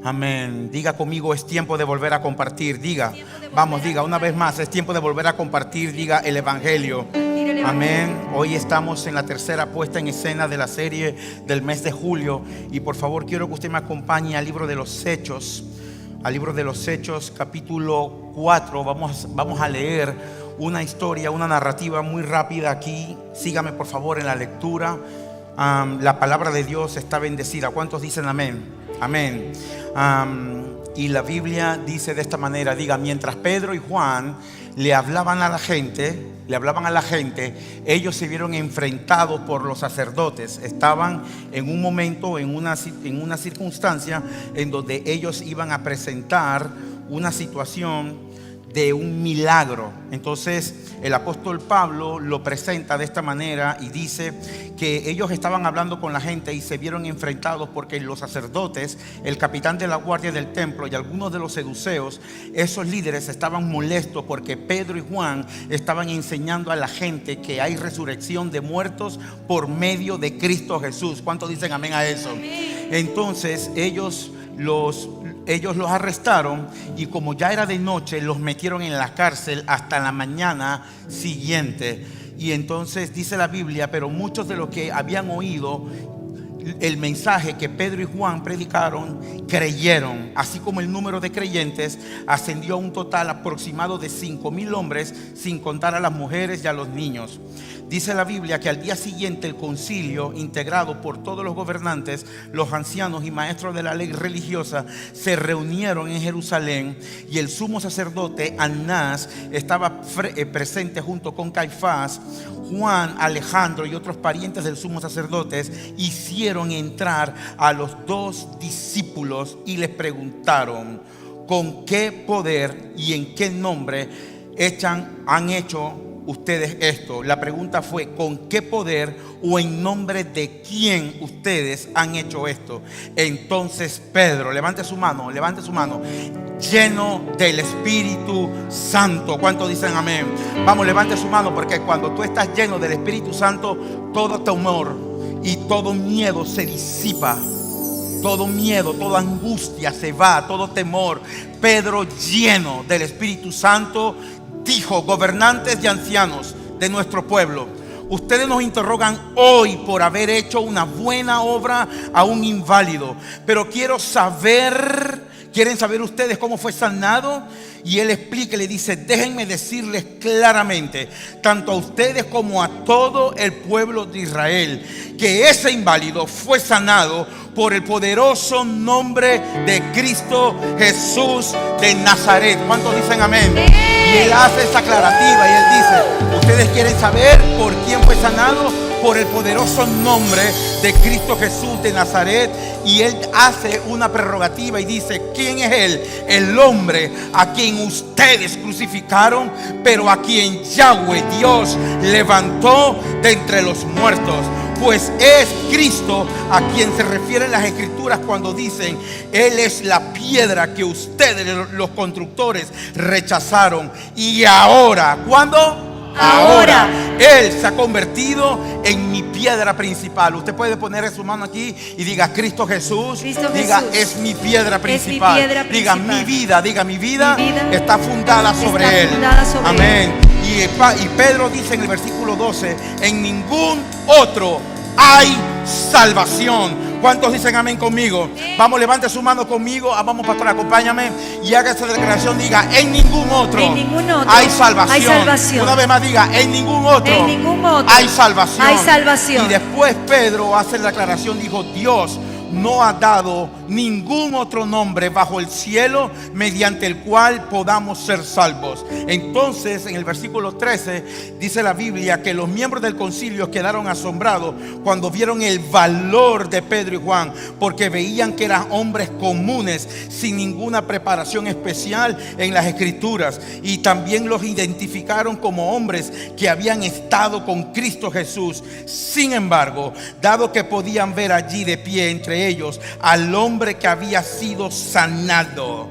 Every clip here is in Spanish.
Amén. Diga conmigo, es tiempo de volver a compartir. Diga, vamos, diga una vez más, es tiempo de volver a compartir. Diga el Evangelio. Amén. Hoy estamos en la tercera puesta en escena de la serie del mes de julio. Y por favor quiero que usted me acompañe al libro de los Hechos. Al libro de los Hechos, capítulo 4. Vamos a leer una historia, una narrativa muy rápida aquí. Sígame por favor en la lectura. La palabra de Dios está bendecida. ¿Cuántos dicen amén? Amén. Y la Biblia dice de esta manera, diga, mientras Pedro y Juan le hablaban a la gente, ellos se vieron enfrentados por los sacerdotes. Estaban en un momento, en una circunstancia en donde ellos iban a presentar una situación de un milagro. Entonces el apóstol Pablo lo presenta de esta manera y dice que ellos estaban hablando con la gente y se vieron enfrentados porque los sacerdotes, el capitán de la guardia del templo y algunos de los seduceos, esos líderes estaban molestos porque Pedro y Juan estaban enseñando a la gente que hay resurrección de muertos por medio de Cristo Jesús. ¿Cuántos dicen amén a eso? Entonces ellos los arrestaron y como ya era de noche los metieron en la cárcel hasta la mañana siguiente. Y entonces dice la Biblia, pero muchos de los que habían oído el mensaje que Pedro y Juan predicaron creyeron, así como el número de creyentes ascendió a un total aproximado de 5,000 hombres, sin contar a las mujeres y a los niños. Dice la Biblia que al día siguiente el concilio, integrado por todos los gobernantes, los ancianos y maestros de la ley religiosa, se reunieron en Jerusalén, y el sumo sacerdote Anás estaba presente junto con Caifás. Juan, Alejandro y otros parientes del sumo sacerdote hicieron entrar a los dos discípulos y les preguntaron: ¿con qué poder y en qué nombre han hecho ustedes esto? La pregunta fue: ¿con qué poder o en nombre de quién ustedes han hecho esto? Entonces Pedro, levante su mano, lleno del Espíritu Santo. ¿Cuántos dicen amén? Vamos, levante su mano, porque cuando tú estás lleno del Espíritu Santo, todo temor y todo miedo se disipa. Todo miedo, toda angustia se va, todo temor. Pedro, lleno del Espíritu Santo, dijo: gobernantes y ancianos de nuestro pueblo, ustedes nos interrogan hoy por haber hecho una buena obra a un inválido, pero ¿quieren saber ustedes cómo fue sanado? Y él explica y le dice: déjenme decirles claramente, tanto a ustedes como a todo el pueblo de Israel, que ese inválido fue sanado por el poderoso nombre de Cristo Jesús de Nazaret. ¿Cuántos dicen amén? Y él hace esa aclarativa y él dice: ustedes quieren saber por quién fue sanado, por el poderoso nombre de Cristo Jesús de Nazaret. Y él hace una prerrogativa y dice: ¿quién es él? El hombre a quien ustedes crucificaron, pero a quien Yahweh Dios levantó de entre los muertos. Pues es Cristo a quien se refieren las Escrituras cuando dicen: Él es la piedra que ustedes, los constructores, rechazaron. Y ahora, ¿cuándo? Ahora Él se ha convertido en mi piedra principal. Usted puede poner su mano aquí y diga: Cristo Jesús, diga: es mi piedra principal. Diga: mi vida está fundada sobre Él. Amén. Y Pedro dice en el versículo 12: en ningún otro hay salvación. ¿Cuántos dicen amén conmigo? Vamos, levante su mano conmigo. Vamos, pastor, acompáñame y haga esta declaración. Diga: en ningún otro hay salvación. Una vez más, diga: en ningún otro hay salvación. Y después Pedro hace la declaración, dijo: Dios no ha dado ningún otro nombre bajo el cielo mediante el cual podamos ser salvos. Entonces, en el versículo 13 dice la Biblia que los miembros del concilio quedaron asombrados cuando vieron el valor de Pedro y Juan, porque veían que eran hombres comunes sin ninguna preparación especial en las Escrituras, y también los identificaron como hombres que habían estado con Cristo Jesús. Sin embargo, dado que podían ver allí de pie entre ellos al hombre que había sido sanado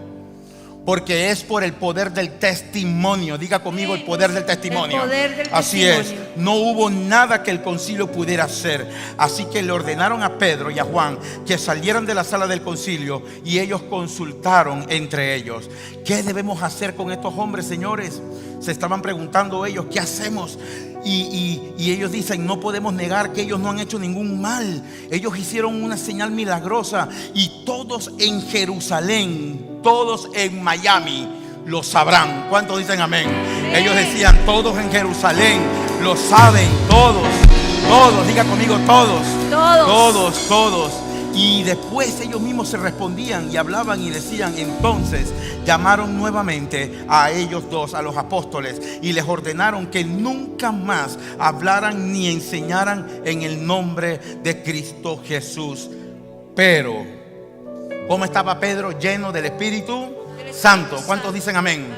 porque es por el poder del testimonio. Diga conmigo, el poder del testimonio. El poder del Así testimonio. es, no hubo nada que el concilio pudiera hacer. Así que le ordenaron a Pedro y a Juan que salieran de la sala del concilio, y ellos consultaron entre ellos: ¿qué debemos hacer con estos hombres, señores? Se estaban preguntando ellos: ¿qué hacemos? Y ellos dicen: no podemos negar que ellos no han hecho ningún mal. Ellos hicieron una señal milagrosa, y todos en Jerusalén, todos en Miami lo sabrán. ¿Cuántos dicen amén? Ellos decían: todos en Jerusalén lo saben, todos, todos, diga conmigo, todos, todos, todos. Y después ellos mismos se respondían y hablaban y decían: entonces llamaron nuevamente a ellos dos, a los apóstoles, y les ordenaron que nunca más hablaran ni enseñaran en el nombre de Cristo Jesús. Pero, ¿cómo estaba Pedro? Lleno del Espíritu Santo. ¿Cuántos dicen amén?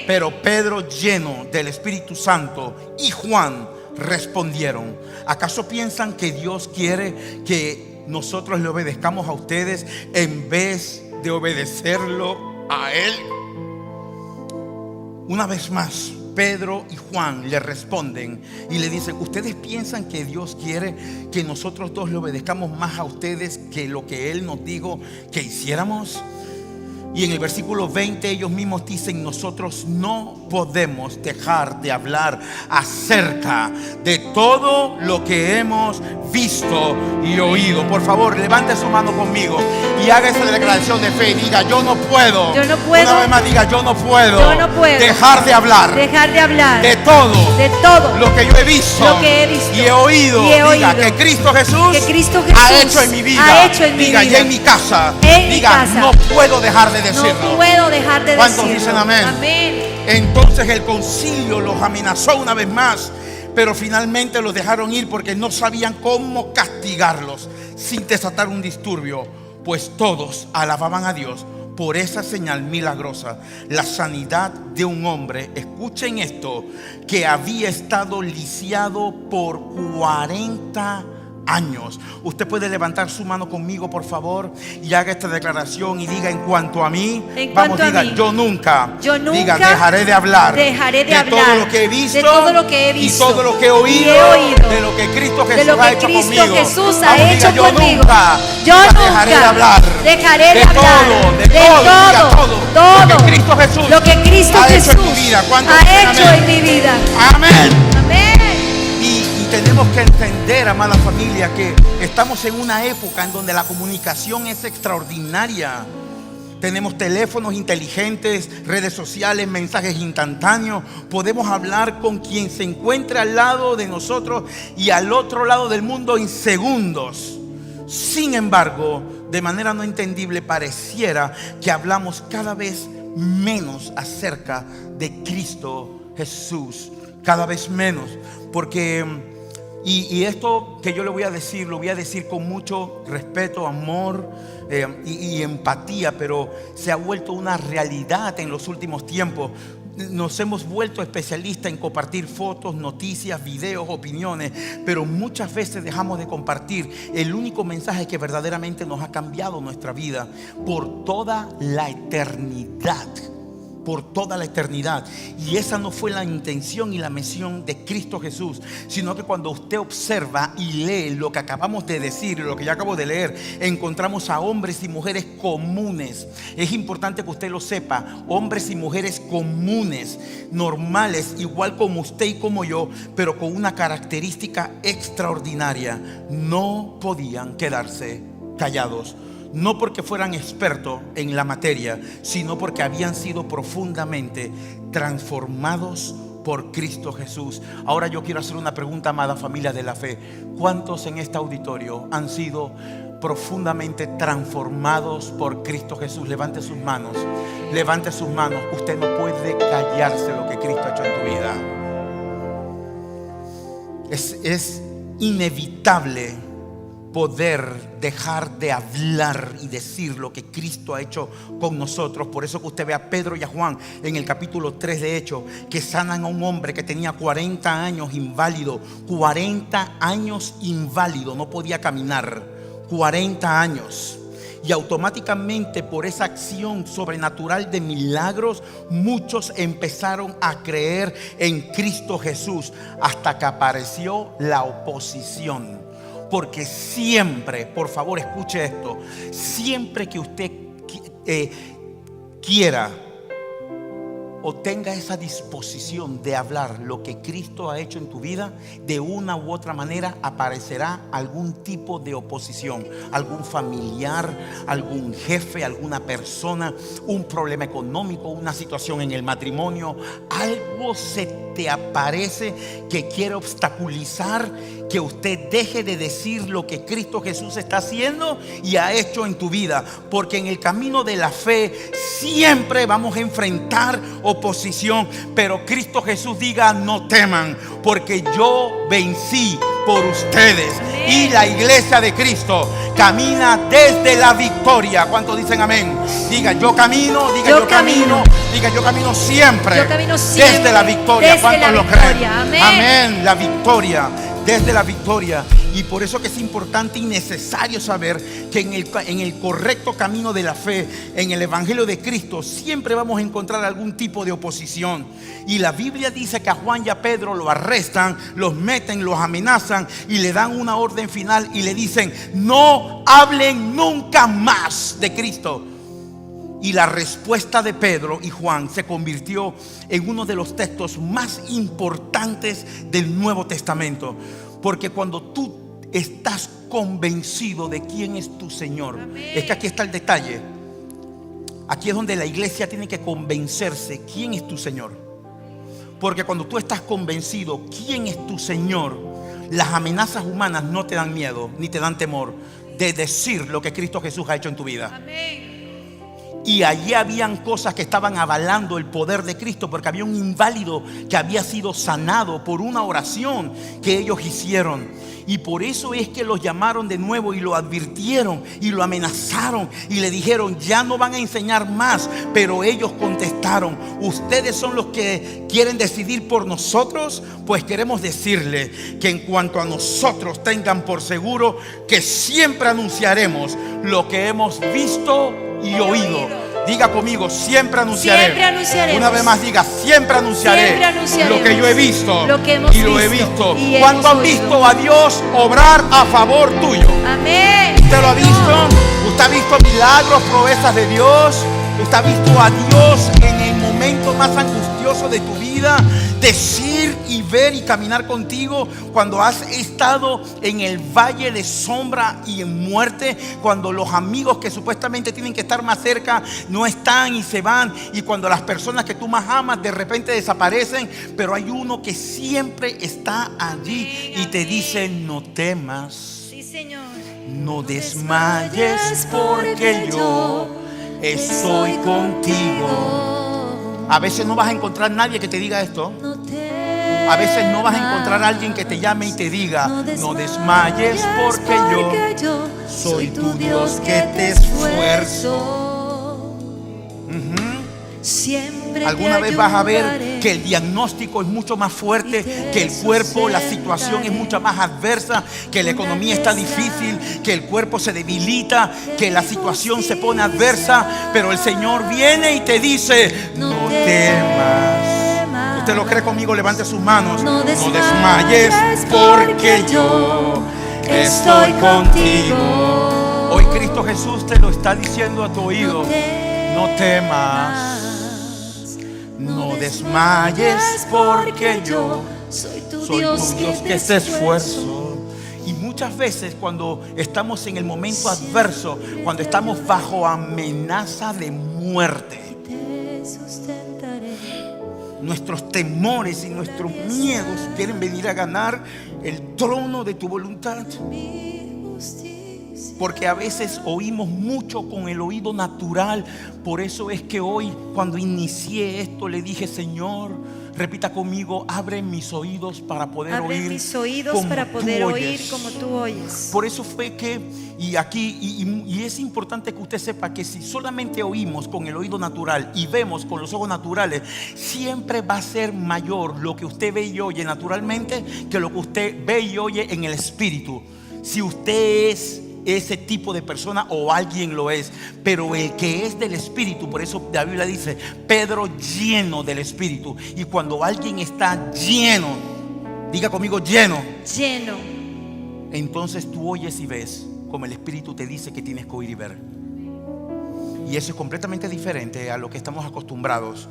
Pero Pedro, lleno del Espíritu Santo, y Juan respondieron: ¿acaso piensan que Dios quiere que nosotros le obedezcamos a ustedes en vez de obedecerlo a Él? Una vez más, Pedro y Juan le responden y le dicen: ¿ustedes piensan que Dios quiere que nosotros dos le obedezcamos más a ustedes que lo que Él nos dijo que hiciéramos? Y en el versículo 20 ellos mismos dicen: nosotros no podemos dejar de hablar acerca de todo lo que hemos visto y oído. Por favor, levante su mano conmigo y haga esa declaración de fe y diga: yo no puedo. Yo no puedo. Una vez más diga: yo no puedo. Yo no puedo dejar de hablar de todo lo que yo he visto, y he oído. Diga que Cristo Jesús ha hecho en mi vida. Diga: y en mi casa. Diga: no puedo dejar de decirlo. No puedo dejar de ¿Cuántos decirlo? dicen amén? Amén. Entonces el concilio los amenazó una vez más, pero finalmente los dejaron ir porque no sabían cómo castigarlos sin desatar un disturbio, pues todos alababan a Dios por esa señal milagrosa, la sanidad de un hombre, escuchen esto, que había estado lisiado por 40 años. Usted puede levantar su mano conmigo, por favor, y haga esta declaración y diga: en cuanto a mí, vamos, diga: yo nunca, diga, dejaré de hablar de todo lo que he visto, y todo lo que he oído, de lo que Cristo Jesús ha hecho conmigo. Diga: yo nunca dejaré de hablar de todo lo que Cristo Jesús ha hecho en mi vida. Amén. Y tenemos que entender, amada familia, que estamos en una época en donde la comunicación es extraordinaria. Tenemos teléfonos inteligentes, redes sociales, mensajes instantáneos. Podemos hablar con quien se encuentre al lado de nosotros y al otro lado del mundo en segundos. Sin embargo, de manera no entendible, pareciera que hablamos cada vez menos acerca de Cristo Jesús. Cada vez menos. Porque y esto que yo le voy a decir, lo voy a decir con mucho respeto, amor y empatía, pero se ha vuelto una realidad en los últimos tiempos. Nos hemos vuelto especialistas en compartir fotos, noticias, videos, opiniones, pero muchas veces dejamos de compartir el único mensaje que verdaderamente nos ha cambiado nuestra vida por toda la eternidad. Por toda la eternidad. Y esa no fue la intención y la misión de Cristo Jesús, sino que cuando usted observa y lee lo que acabamos de decir, lo que yo acabo de leer, encontramos a hombres y mujeres comunes. Es importante que usted lo sepa: hombres y mujeres comunes, normales, igual como usted y como yo, pero con una característica extraordinaria: no podían quedarse callados. No porque fueran expertos en la materia, sino porque habían sido profundamente transformados por Cristo Jesús. Ahora yo quiero hacer una pregunta, amada familia de la fe: ¿cuántos en este auditorio han sido profundamente transformados por Cristo Jesús? Levante sus manos. Levante sus manos. Usted no puede callarse lo que Cristo ha hecho en tu vida. Es inevitable poder dejar de hablar y decir lo que Cristo ha hecho con nosotros. Por eso que usted ve a Pedro y a Juan en el capítulo 3 de Hechos, que sanan a un hombre que tenía 40 años inválido. 40 años inválido, no podía caminar. 40 años. Y automáticamente por esa acción sobrenatural de milagros, muchos empezaron a creer en Cristo Jesús, hasta que apareció la oposición. Porque siempre, por favor escuche esto, siempre que usted quiera o tenga esa disposición de hablar lo que Cristo ha hecho en tu vida, de una u otra manera aparecerá algún tipo de oposición, algún familiar, algún jefe, alguna persona, un problema económico, una situación en el matrimonio. Algo se te aparece que quiere obstaculizar que usted deje de decir lo que Cristo Jesús está haciendo y ha hecho en tu vida. Porque en el camino de la fe siempre vamos a enfrentar oposición, pero Cristo Jesús diga: no teman, porque yo vencí por ustedes. Y la iglesia de Cristo camina desde la victoria. ¿Cuántos dicen amén? Diga: yo camino, diga yo camino, diga yo camino siempre, desde la victoria. ¿Cuántos lo creen? Amén. Amén, la victoria, desde la victoria. Y por eso que es importante y necesario saber que en el correcto camino de la fe, en el Evangelio de Cristo, siempre vamos a encontrar algún tipo de oposición. Y la Biblia dice que a Juan y a Pedro lo arrestan, los meten, los amenazan y le dan una orden final y le dicen: no hablen nunca más de Cristo. Y la respuesta de Pedro y Juan se convirtió en uno de los textos más importantes del Nuevo Testamento. Porque cuando tú estás convencido de quién es tu Señor, es que aquí está el detalle. Aquí es donde la iglesia tiene que convencerse quién es tu Señor. Porque cuando tú estás convencido quién es tu Señor, las amenazas humanas no te dan miedo ni te dan temor de decir lo que Cristo Jesús ha hecho en tu vida. Amén. Y allí habían cosas que estaban avalando el poder de Cristo, porque había un inválido que había sido sanado por una oración que ellos hicieron. Y por eso es que los llamaron de nuevo y lo advirtieron y lo amenazaron y le dijeron: ya no van a enseñar más. Pero ellos contestaron: ustedes son los que quieren decidir por nosotros. Pues queremos decirle que en cuanto a nosotros, tengan por seguro que siempre anunciaremos lo que hemos visto y oído. Diga conmigo: siempre anunciaré. Siempre anunciaremos. Una vez más diga: siempre anunciaré lo que yo he visto, lo que hemos y lo he visto. ¿Cuánto han visto a Dios obrar a favor tuyo? Amén. ¿Usted lo ha visto? ¿Usted ha visto milagros, proezas de Dios? ¿Usted ha visto a Dios en el momento más angustioso de tu vida decir y ver y caminar contigo? Cuando has estado en el valle de sombra y en muerte, cuando los amigos que supuestamente tienen que estar más cerca no están y se van, y cuando las personas que tú más amas de repente desaparecen, pero hay uno que siempre está allí y te dice: no temas, sí, Señor, no desmayes, porque yo estoy contigo. A veces no vas a encontrar nadie que te diga esto. A veces no vas a encontrar a alguien que te llame y te diga: no desmayes, porque yo soy tu Dios que te esfuerzo. Alguna vez vas a ver que el diagnóstico es mucho más fuerte que el cuerpo, la situación es mucho más adversa, que la economía está difícil, que el cuerpo se debilita, que la situación se pone adversa, pero el Señor viene y te dice: no temas. ¿Usted lo cree conmigo? Levante sus manos. No desmayes, porque yo estoy contigo. Hoy Cristo Jesús te lo está diciendo a tu oído: no temas. No desmayes, porque yo soy tu Dios que te esfuerzo. Y muchas veces cuando estamos en el momento adverso, cuando estamos bajo amenaza de muerte, nuestros temores y nuestros miedos quieren venir a ganar el trono de tu voluntad. Porque a veces oímos mucho con el oído natural. Por eso es que hoy, cuando inicié esto, le dije: Señor, repita conmigo: abre mis oídos para poder oír. Abre mis oídos para poder oír como tú oyes. Por eso fue que, y es importante que usted sepa que si solamente oímos con el oído natural y vemos con los ojos naturales, siempre va a ser mayor lo que usted ve y oye naturalmente que lo que usted ve y oye en el espíritu. Si usted es ese tipo de persona o alguien lo es, pero el que es del Espíritu, por eso la Biblia dice Pedro lleno del Espíritu. Y cuando alguien está lleno, diga conmigo lleno, entonces tú oyes y ves como el Espíritu te dice que tienes que oír y ver. Y eso es completamente diferente a lo que estamos acostumbrados.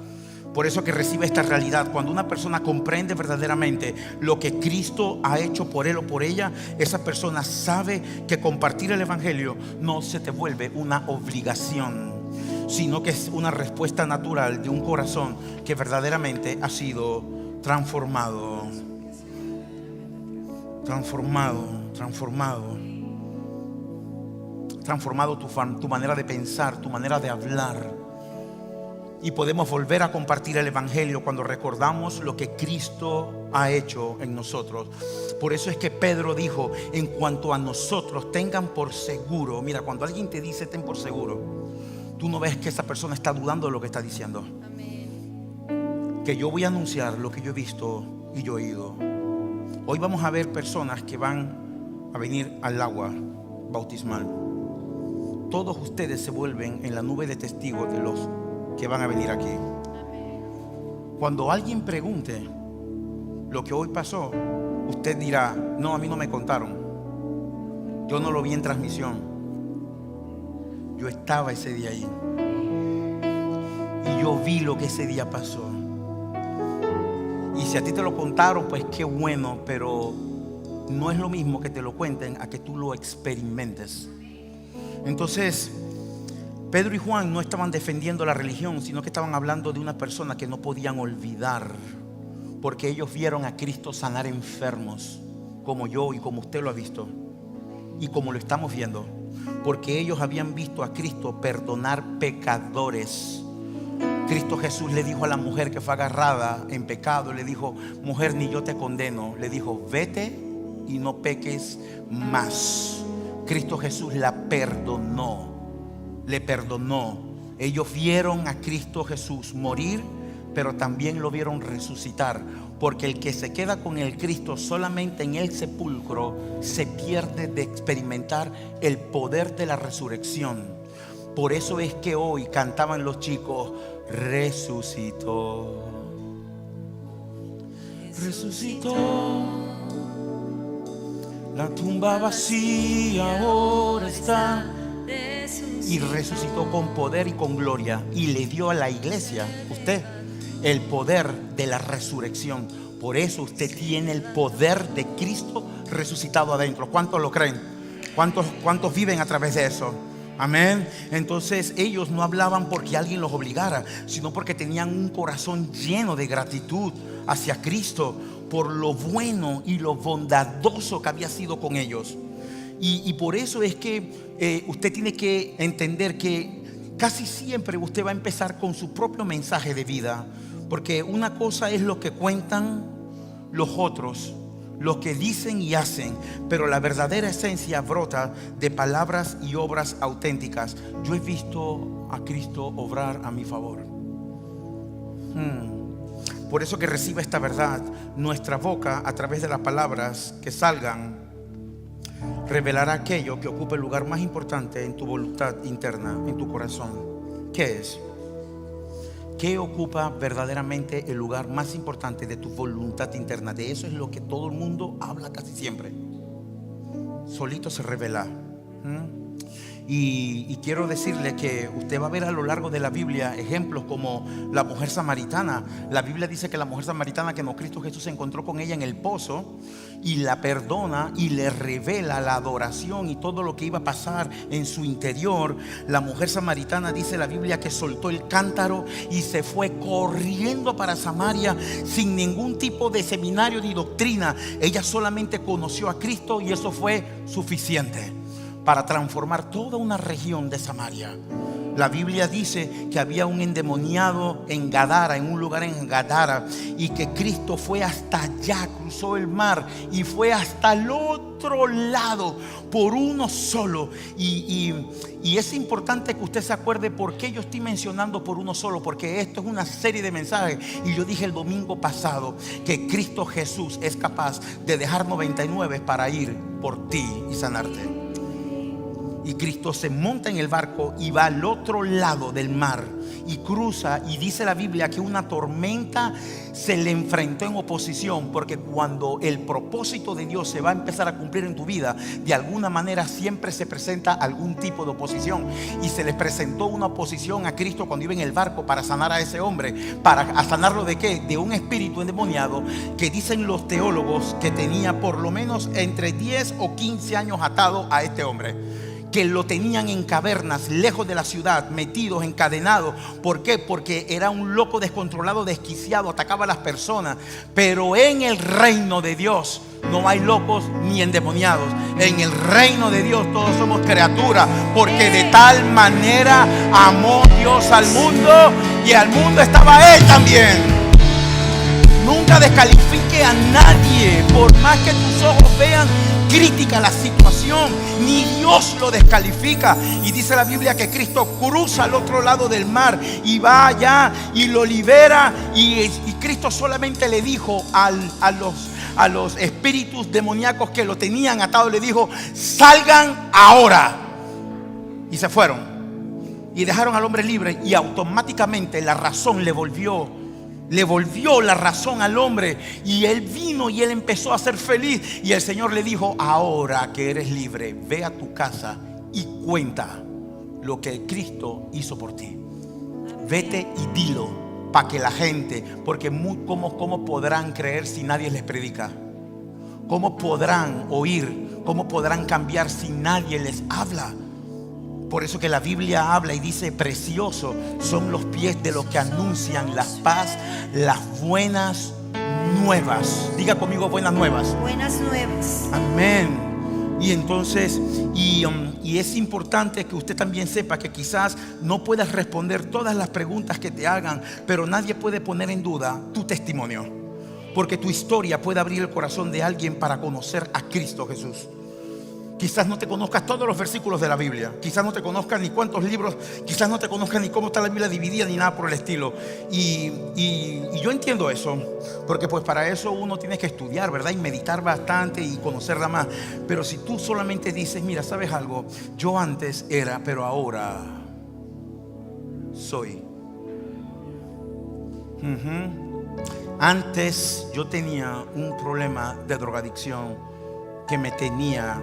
Por eso que recibe esta realidad. Cuando una persona comprende verdaderamente lo que Cristo ha hecho por él o por ella, esa persona sabe que compartir el Evangelio no se te vuelve una obligación, sino que es una respuesta natural de un corazón que verdaderamente ha sido transformado. Transformado tu manera de pensar, tu manera de hablar. Y podemos volver a compartir el Evangelio cuando recordamos lo que Cristo ha hecho en nosotros. Por eso es que Pedro dijo: en cuanto a nosotros, tengan por seguro. Mira, cuando alguien te dice ten por seguro, tú no ves que esa persona está dudando de lo que está diciendo. Que yo voy a anunciar lo que yo he visto y yo he oído. Hoy vamos a ver personas que van a venir al agua bautismal. Todos ustedes se vuelven en la nube de testigos de los que van a venir aquí. Cuando alguien pregunte lo que hoy pasó, usted dirá: no, a mí no me contaron, yo no lo vi en transmisión, yo estaba ese día ahí y yo vi lo que ese día pasó. Y si a ti te lo contaron, pues qué bueno, pero no es lo mismo que te lo cuenten a que tú lo experimentes. Entonces Pedro y Juan no estaban defendiendo la religión, sino que estaban hablando de una persona que no podían olvidar, porque ellos vieron a Cristo sanar enfermos, como yo y como usted lo ha visto y como lo estamos viendo, porque ellos habían visto a Cristo perdonar pecadores. Cristo Jesús le dijo a la mujer que fue agarrada en pecado, le dijo: mujer, ni yo te condeno. Le dijo: vete y no peques más. Cristo Jesús la perdonó. Le perdonó. Ellos vieron a Cristo Jesús morir, pero también lo vieron resucitar, porque el que se queda con el Cristo solamente en el sepulcro se pierde de experimentar el poder de la resurrección. Por eso es que hoy cantaban los chicos: resucitó, resucitó, la tumba vacía ahora está. Y resucitó con poder y con gloria, y le dio a la iglesia, usted, el poder de la resurrección. Por eso usted tiene el poder de Cristo resucitado adentro. ¿Cuántos lo creen? ¿Cuántos viven a través de eso? Amén. Entonces ellos no hablaban porque alguien los obligara, sino porque tenían un corazón lleno de gratitud hacia Cristo por lo bueno y lo bondadoso que había sido con ellos. Y por eso es que usted tiene que entender que casi siempre usted va a empezar con su propio mensaje de vida, porque una cosa es lo que cuentan los otros, lo que dicen y hacen, pero la verdadera esencia brota de palabras y obras auténticas. Yo he visto a Cristo obrar a mi favor. Por eso que reciba esta verdad. Nuestra boca, a través de las palabras que salgan, revelará aquello que ocupa el lugar más importante en tu voluntad interna, en tu corazón. ¿Qué es? ¿Qué ocupa verdaderamente el lugar más importante de tu voluntad interna? De eso es lo que todo el mundo habla casi siempre. Solito se revela. Y quiero decirle que usted va a ver a lo largo de la Biblia ejemplos como la mujer samaritana. La Biblia dice que la mujer samaritana, que no, Cristo Jesús se encontró con ella en el pozo y la perdona y le revela la adoración y todo lo que iba a pasar en su interior. La mujer samaritana, dice la Biblia, que soltó el cántaro y se fue corriendo para Samaria sin ningún tipo de seminario ni doctrina. Ella solamente conoció a Cristo y eso fue suficiente para transformar toda una región de Samaria. La Biblia dice que había un endemoniado en Gadara, en un lugar en Gadara, y que Cristo fue hasta allá, cruzó el mar y fue hasta el otro lado por uno solo. Y es importante que usted se acuerde por qué yo estoy mencionando por uno solo, porque esto es una serie de mensajes. Y yo dije el domingo pasado que Cristo Jesús es capaz de dejar 99 para ir por ti y sanarte. Y Cristo se monta en el barco y va al otro lado del mar y cruza, y dice la Biblia que una tormenta se le enfrentó en oposición, porque cuando el propósito de Dios se va a empezar a cumplir en tu vida, de alguna manera siempre se presenta algún tipo de oposición. Y se le presentó una oposición a Cristo cuando iba en el barco para sanar a ese hombre. ¿Para sanarlo de qué? De un espíritu endemoniado que dicen los teólogos que tenía por lo menos entre 10 o 15 años atado a este hombre, que lo tenían en cavernas, lejos de la ciudad, metidos, encadenados. ¿Por qué? Porque era un loco descontrolado, desquiciado, atacaba a las personas. Pero en el reino de Dios no hay locos ni endemoniados. En el reino de Dios todos somos criaturas, porque de tal manera amó Dios al mundo, y al mundo estaba Él también. Nunca descalifique a nadie, por más que tus ojos vean crítica la situación, ni Dios lo descalifica. Y dice la Biblia que Cristo cruza al otro lado del mar y va allá y lo libera. Y Cristo solamente le dijo a los espíritus demoníacos que lo tenían atado, le dijo: salgan ahora. Y se fueron y dejaron al hombre libre, y automáticamente la razón le volvió la razón al hombre, y él vino y él empezó a ser feliz. Y el Señor le dijo: ahora que eres libre, ve a tu casa y cuenta lo que Cristo hizo por ti. Vete y dilo, para que la gente, porque ¿cómo podrán creer si nadie les predica? ¿Cómo podrán oír? ¿Cómo podrán cambiar si nadie les habla? Por eso que la Biblia habla y dice: preciosos son los pies de los que anuncian la paz, las buenas nuevas. Diga conmigo: buenas nuevas. Buenas nuevas. Amén. Y entonces, y es importante que usted también sepa que quizás no puedas responder todas las preguntas que te hagan, pero nadie puede poner en duda tu testimonio, porque tu historia puede abrir el corazón de alguien para conocer a Cristo Jesús. Quizás no te conozcas todos los versículos de la Biblia, quizás no te conozcas ni cuántos libros, quizás no te conozcas ni cómo está la Biblia dividida, ni nada por el estilo. Y yo entiendo eso, porque pues para eso uno tiene que estudiar, ¿verdad? Y meditar bastante y conocerla más. Pero si tú solamente dices: mira, ¿sabes algo? Yo antes era, pero ahora soy. Antes yo tenía un problema de drogadicción que me tenía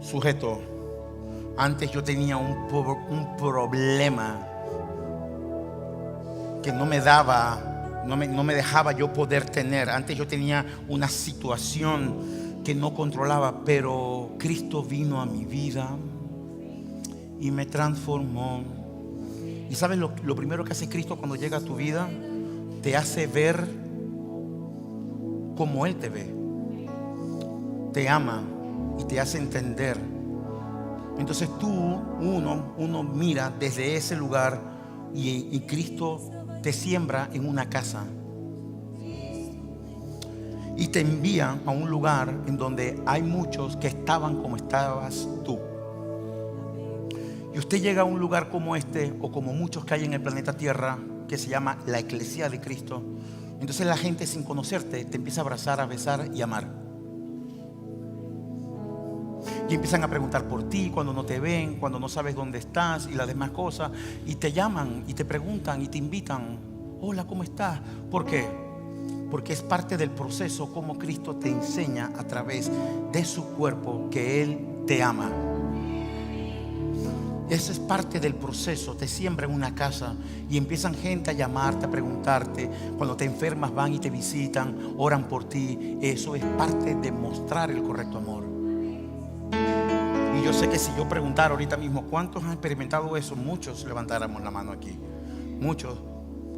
sujeto. Antes yo tenía un problema que no me dejaba yo poder tener. Antes yo tenía una situación que no controlaba, pero Cristo vino a mi vida y me transformó. Y sabes lo primero que hace Cristo cuando llega a tu vida: te hace ver como Él te ve, te ama y te hace entender. Entonces uno mira desde ese lugar, y Cristo te siembra en una casa y te envía a un lugar en donde hay muchos que estaban como estabas tú. Y usted llega a un lugar como este, o como muchos que hay en el planeta Tierra, que se llama la Iglesia de Cristo. Entonces la gente, sin conocerte, te empieza a abrazar, a besar y a amar. Y empiezan a preguntar por ti cuando no te ven, cuando no sabes dónde estás y las demás cosas. Y te llaman y te preguntan y te invitan: hola, ¿cómo estás? ¿Por qué? Porque es parte del proceso, como Cristo te enseña a través de su cuerpo que Él te ama. Eso es parte del proceso. Te siembra en una casa y empiezan gente a llamarte, a preguntarte. Cuando te enfermas van y te visitan, oran por ti. Eso es parte de mostrar el correcto amor. Y yo sé que si yo preguntara ahorita mismo cuántos han experimentado eso, muchos levantáramos la mano aquí. Muchos.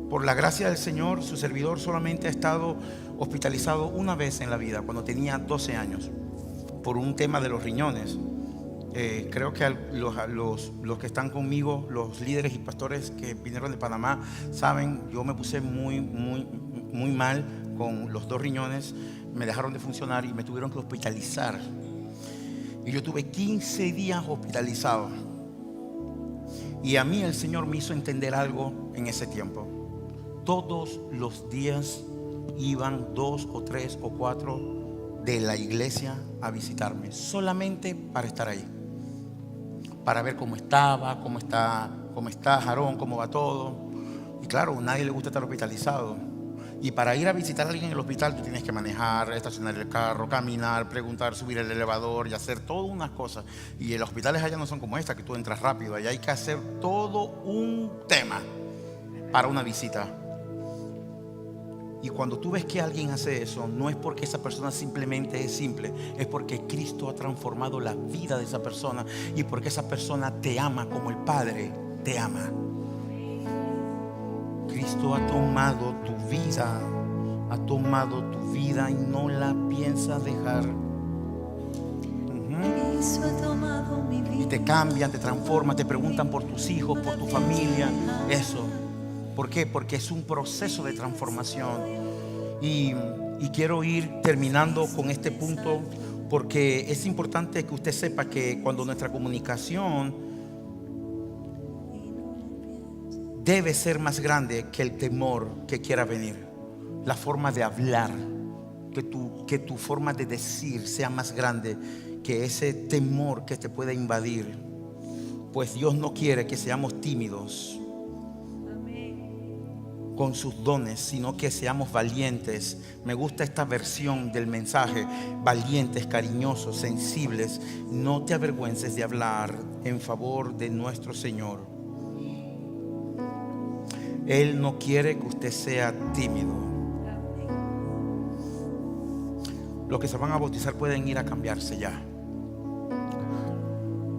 Por la gracia del Señor, su servidor solamente ha estado hospitalizado una vez en la vida, cuando tenía 12 años, por un tema de los riñones. Creo que los que están conmigo, los líderes y pastores que vinieron de Panamá, saben, yo me puse muy mal con los 2 riñones. Me dejaron de funcionar y me tuvieron que hospitalizar. Y yo tuve 15 días hospitalizado. Y a mí el Señor me hizo entender algo en ese tiempo. Todos los días iban 2 o 3 o 4 de la iglesia a visitarme, solamente para estar ahí, para ver cómo estaba, cómo está Jarón, cómo va todo. Y claro, a nadie le gusta estar hospitalizado. Y para ir a visitar a alguien en el hospital, tú tienes que manejar, estacionar el carro, caminar, preguntar, subir el elevador y hacer todas unas cosas. Y los hospitales allá no son como esta, que tú entras rápido. Allá hay que hacer todo un tema para una visita. Y cuando tú ves que alguien hace eso, no es porque esa persona simplemente es simple, es porque Cristo ha transformado la vida de esa persona y porque esa persona te ama como el Padre te ama. Cristo ha tomado tu vida y no la piensa dejar. Y te cambian, te transforman, te preguntan por tus hijos, por tu familia. Eso. ¿Por qué? Porque es un proceso de transformación. Y quiero ir terminando con este punto, porque es importante que usted sepa que cuando nuestra comunicación debe ser más grande que el temor que quiera venir, la forma de hablar, que tu forma de decir sea más grande que ese temor que te pueda invadir. Pues Dios no quiere que seamos tímidos con sus dones, sino que seamos valientes. Me gusta esta versión del mensaje: valientes, cariñosos, sensibles. No te avergüences de hablar en favor de nuestro Señor. Él no quiere que usted sea tímido. Los que se van a bautizar pueden ir a cambiarse ya.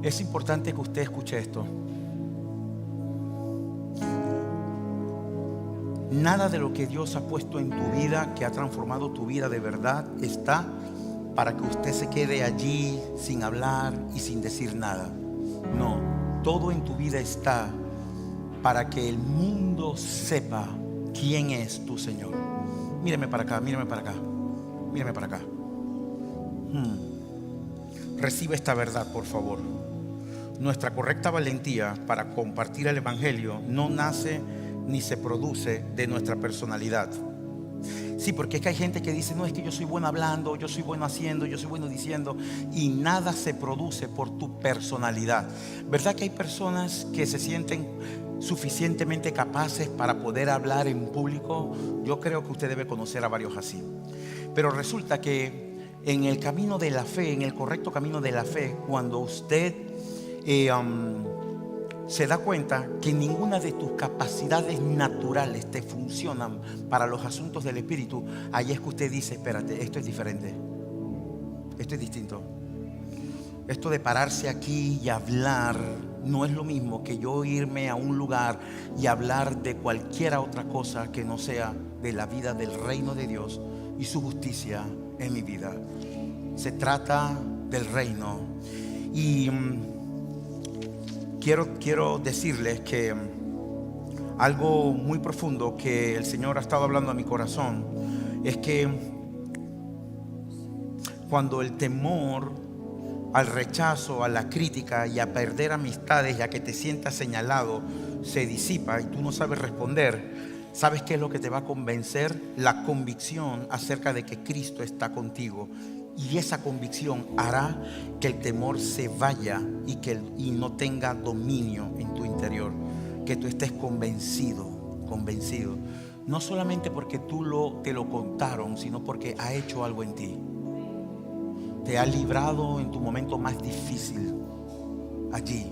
Es importante que usted escuche esto. Nada de lo que Dios ha puesto en tu vida, que ha transformado tu vida de verdad, está para que usted se quede allí sin hablar y sin decir nada. No, todo en tu vida está para que el mundo sepa quién es tu Señor. Míreme para acá, míreme para acá, míreme para acá. Recibe esta verdad, por favor. Nuestra correcta valentía para compartir el Evangelio no nace ni se produce de nuestra personalidad. Sí, porque es que hay gente que dice: no, es que yo soy bueno hablando, yo soy bueno haciendo, yo soy bueno diciendo, y nada se produce por tu personalidad. ¿Verdad que hay personas que se sienten suficientemente capaces para poder hablar en público? Yo creo que usted debe conocer a varios así. Pero resulta que en el camino de la fe, en el correcto camino de la fe, cuando usted se da cuenta que ninguna de tus capacidades naturales te funcionan para los asuntos del Espíritu, ahí es que usted dice: espérate, esto es diferente, esto es distinto. Esto de pararse aquí y hablar no es lo mismo que yo irme a un lugar y hablar de cualquier otra cosa que no sea de la vida del reino de Dios y su justicia en mi vida. Se trata del reino. Y quiero decirles que algo muy profundo que el Señor ha estado hablando a mi corazón es que cuando el temor al rechazo, a la crítica y a perder amistades y a que te sientas señalado se disipa y tú no sabes responder, ¿sabes qué es lo que te va a convencer? La convicción acerca de que Cristo está contigo. Y esa convicción hará que el temor se vaya y no tenga dominio en tu interior. Que tú estés convencido. No solamente porque te lo contaron, sino porque ha hecho algo en ti. Te ha librado en tu momento más difícil. Allí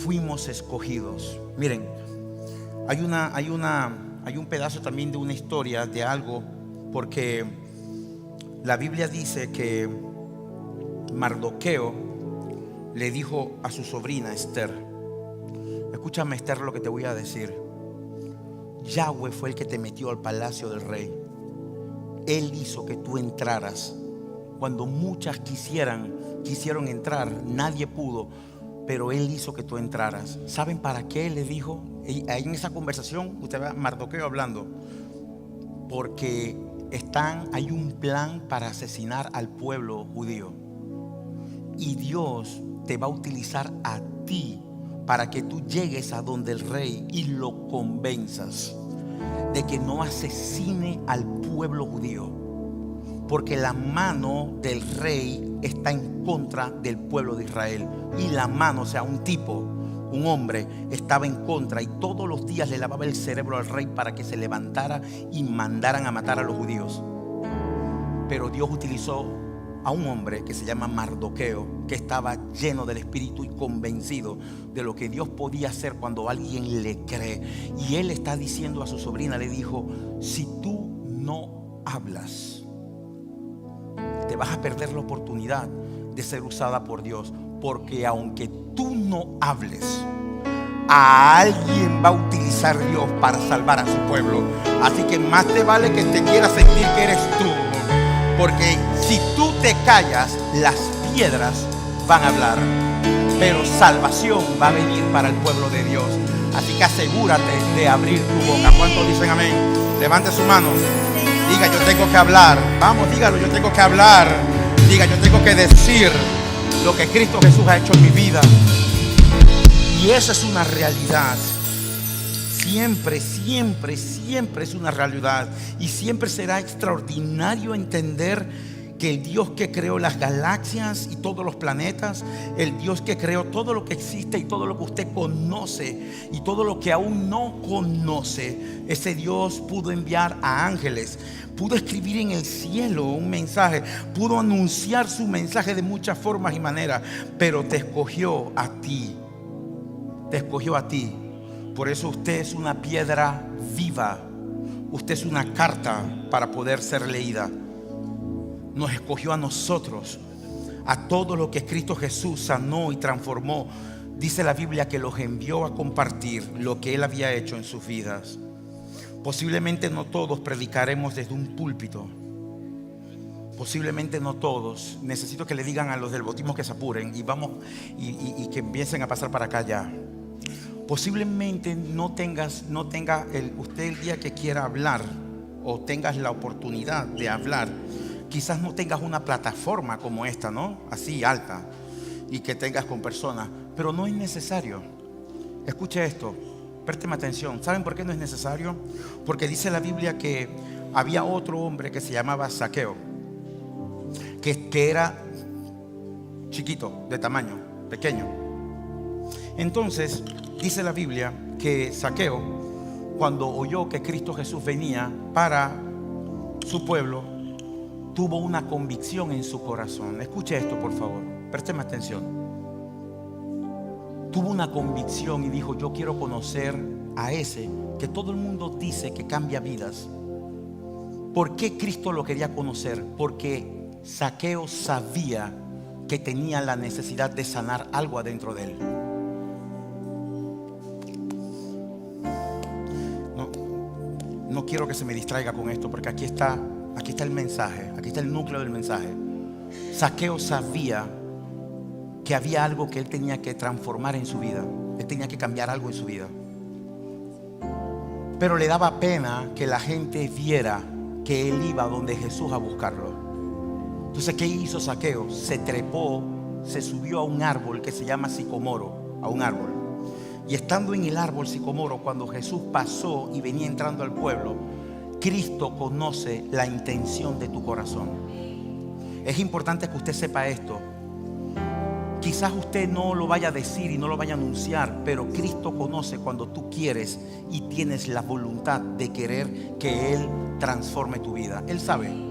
fuimos escogidos. Miren, hay un pedazo también de una historia de algo, porque la Biblia dice que Mardoqueo le dijo a su sobrina Esther: escúchame, Esther, lo que te voy a decir. Yahweh fue el que te metió al palacio del rey. Él hizo que tú entraras. Cuando muchas quisieron entrar, nadie pudo, pero Él hizo que tú entraras. ¿Saben para qué le dijo? Ahí en esa conversación usted ve a Mardoqueo hablando. Porque hay un plan para asesinar al pueblo judío. Y Dios te va a utilizar a ti para que tú llegues a donde el rey y lo convenzas de que no asesine al pueblo judío. porque la mano del rey está en contra del pueblo de Israel. Y la mano, o sea, un tipo, un hombre, estaba en contra, y todos los días le lavaba el cerebro al rey para que se levantara y mandaran a matar a los judíos. Pero Dios utilizó a un hombre que se llama Mardoqueo, que estaba lleno del Espíritu y convencido de lo que Dios podía hacer cuando alguien le cree. Y él está diciendo a su sobrina, le dijo: si tú no hablas, te vas a perder la oportunidad de ser usada por Dios, porque aunque tú no hables, a alguien va a utilizar Dios para salvar a su pueblo. Así que más te vale que te quieras sentir que eres tú, porque si tú te callas, las piedras van a hablar, pero salvación va a venir para el pueblo de Dios. Así que asegúrate de abrir tu boca. ¿Cuántos dicen amén? Levante su mano, diga: yo tengo que hablar. Vamos, dígalo: yo tengo que hablar. Diga: yo tengo que decir lo que Cristo Jesús ha hecho en mi vida. Y eso es una realidad. Siempre, siempre, siempre es una realidad. Y siempre será extraordinario entender que el Dios que creó las galaxias y todos los planetas, el Dios que creó todo lo que existe y todo lo que usted conoce y todo lo que aún no conoce, ese Dios pudo enviar a ángeles, pudo escribir en el cielo un mensaje, pudo anunciar su mensaje de muchas formas y maneras, pero te escogió a ti. Te escogió a ti. Por eso usted es una piedra viva. Usted es una carta para poder ser leída. Nos escogió a nosotros, a todo lo que Cristo Jesús sanó y transformó. Dice la Biblia que los envió a compartir lo que Él había hecho en sus vidas. Posiblemente no todos predicaremos desde un púlpito. Posiblemente no todos. Necesito que le digan a los del bautismo que se apuren y vamos y que empiecen a pasar para acá ya. Posiblemente no tenga usted el día que quiera hablar, o tengas la oportunidad de hablar, quizás no tengas una plataforma como esta, ¿no? Así alta, y que tengas con personas, pero no es necesario. Escuche esto, présteme atención. ¿Saben por qué no es necesario? Porque dice la Biblia que había otro hombre que se llamaba Zaqueo, que era chiquito, de tamaño, pequeño. Entonces dice la Biblia que Zaqueo, cuando oyó que Cristo Jesús venía para su pueblo, tuvo una convicción en su corazón. Escuche esto, por favor, présteme atención. Tuvo una convicción y dijo: yo quiero conocer a ese que todo el mundo dice que cambia vidas. ¿Por qué Cristo lo quería conocer? Porque Zaqueo sabía que tenía la necesidad de sanar algo adentro de él. No quiero que se me distraiga con esto, porque aquí está el mensaje, aquí está el núcleo del mensaje. Zaqueo sabía que había algo que él tenía que transformar en su vida. Él tenía que cambiar algo en su vida. Pero le daba pena que la gente viera que él iba donde Jesús a buscarlo. Entonces, ¿qué hizo Zaqueo? Se trepó, se subió a un árbol que se llama sicomoro, a un árbol. Y estando en el árbol sicomoro, cuando Jesús pasó y venía entrando al pueblo, Cristo conoce la intención de tu corazón. Es importante que usted sepa esto. Quizás usted no lo vaya a decir y no lo vaya a anunciar, pero Cristo conoce cuando tú quieres y tienes la voluntad de querer que Él transforme tu vida. Él sabe.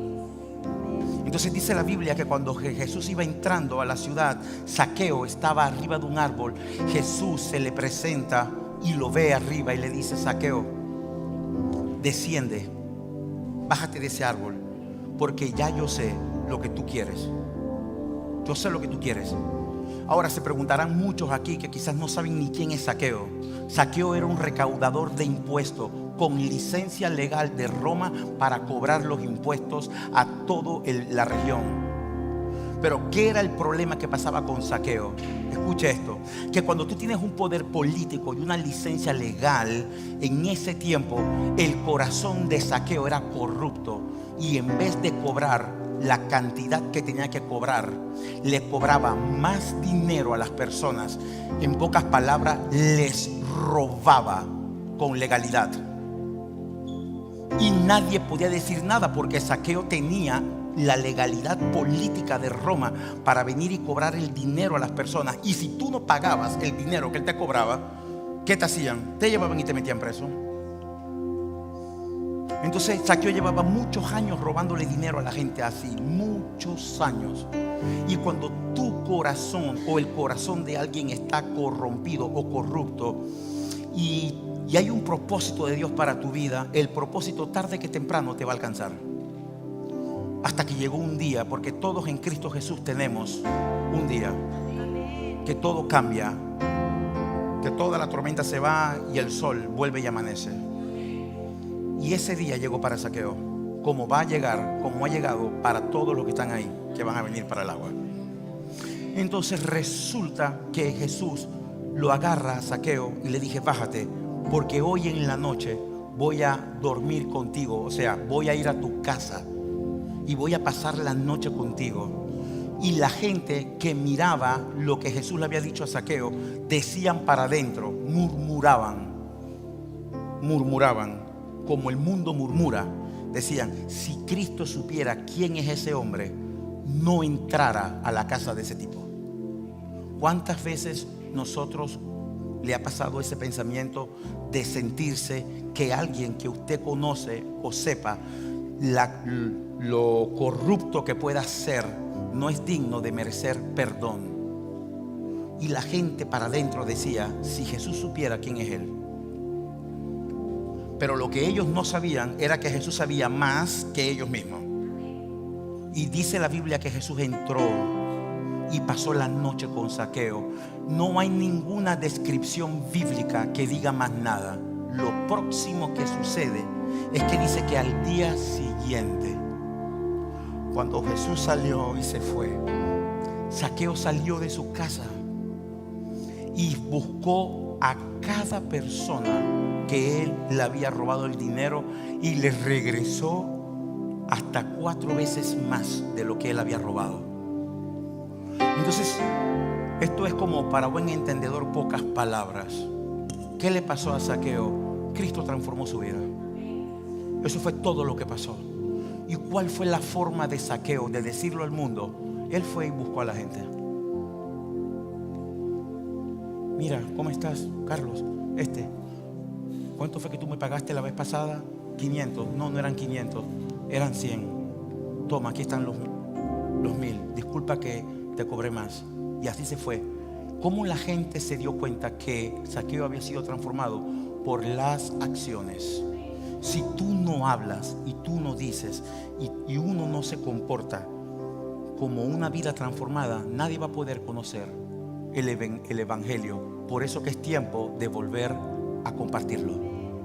Entonces dice la Biblia que cuando Jesús iba entrando a la ciudad, Zaqueo estaba arriba de un árbol. Jesús se le presenta y lo ve arriba y le dice: Zaqueo, desciende, bájate de ese árbol, porque ya yo sé lo que tú quieres. Yo sé lo que tú quieres. Ahora se preguntarán muchos aquí que quizás no saben ni quién es Zaqueo. Zaqueo era un recaudador de impuestos con licencia legal de Roma para cobrar los impuestos a toda la región. Pero ¿qué era el problema que pasaba con Zaqueo? Escuche esto, que cuando tú tienes un poder político y una licencia legal, en ese tiempo el corazón de Zaqueo era corrupto, y en vez de cobrar la cantidad que tenía que cobrar, le cobraba más dinero a las personas. En pocas palabras, les robaba con legalidad. Y nadie podía decir nada porque Zaqueo tenía la legalidad política de Roma para venir y cobrar el dinero a las personas. Y si tú no pagabas el dinero que él te cobraba, ¿qué te hacían? Te llevaban y te metían preso. Entonces Zaqueo llevaba muchos años robándole dinero a la gente así, muchos años. Y cuando tu corazón o el corazón de alguien está corrompido o corrupto y hay un propósito de Dios para tu vida, el propósito tarde que temprano te va a alcanzar. Hasta que llegó un día, porque todos en Cristo Jesús tenemos un día que todo cambia, que toda la tormenta se va y el sol vuelve y amanece. Y ese día llegó para Zaqueo, como va a llegar, como ha llegado para todos los que están ahí, que van a venir para el agua. Entonces resulta que Jesús lo agarra a Zaqueo y le dije: bájate, porque hoy en la noche voy a dormir contigo. O sea, voy a ir a tu casa y voy a pasar la noche contigo. Y la gente que miraba lo que Jesús le había dicho a Zaqueo, decían para adentro, murmuraban, como el mundo murmura. Decían: si Cristo supiera quién es ese hombre, no entrara a la casa de ese tipo. ¿Cuántas veces nosotros le ha pasado ese pensamiento de sentirse que alguien que usted conoce o sepa lo corrupto que pueda ser no es digno de merecer perdón? Y la gente para adentro decía: si Jesús supiera quién es él. Pero lo que ellos no sabían era que Jesús sabía más que ellos mismos. Y dice la Biblia que Jesús entró y pasó la noche con Zaqueo. No hay ninguna descripción bíblica que diga más nada. Lo próximo que sucede es que dice que al día siguiente, cuando Jesús salió y se fue, Zaqueo salió de su casa y buscó a cada persona que él le había robado el dinero y le regresó hasta 4 veces más de lo que él había robado. Entonces, esto es como para buen entendedor pocas palabras. ¿Qué le pasó a Zaqueo? Cristo transformó su vida. Eso fue todo lo que pasó. ¿Y cuál fue la forma de Zaqueo de decirlo al mundo? Él fue y buscó a la gente. Mira, ¿cómo estás, Carlos? ¿Cuánto fue que tú me pagaste la vez pasada? 500. No eran 500, eran 100. Toma, aquí están los 1000. Disculpa que te cobré más. Y así se fue. ¿Cómo la gente se dio cuenta que Zaqueo había sido transformado? Por las acciones. Si tú no hablas y tú no dices y uno no se comporta como una vida transformada, nadie va a poder conocer el evangelio. Por eso que es tiempo de volver a compartirlo.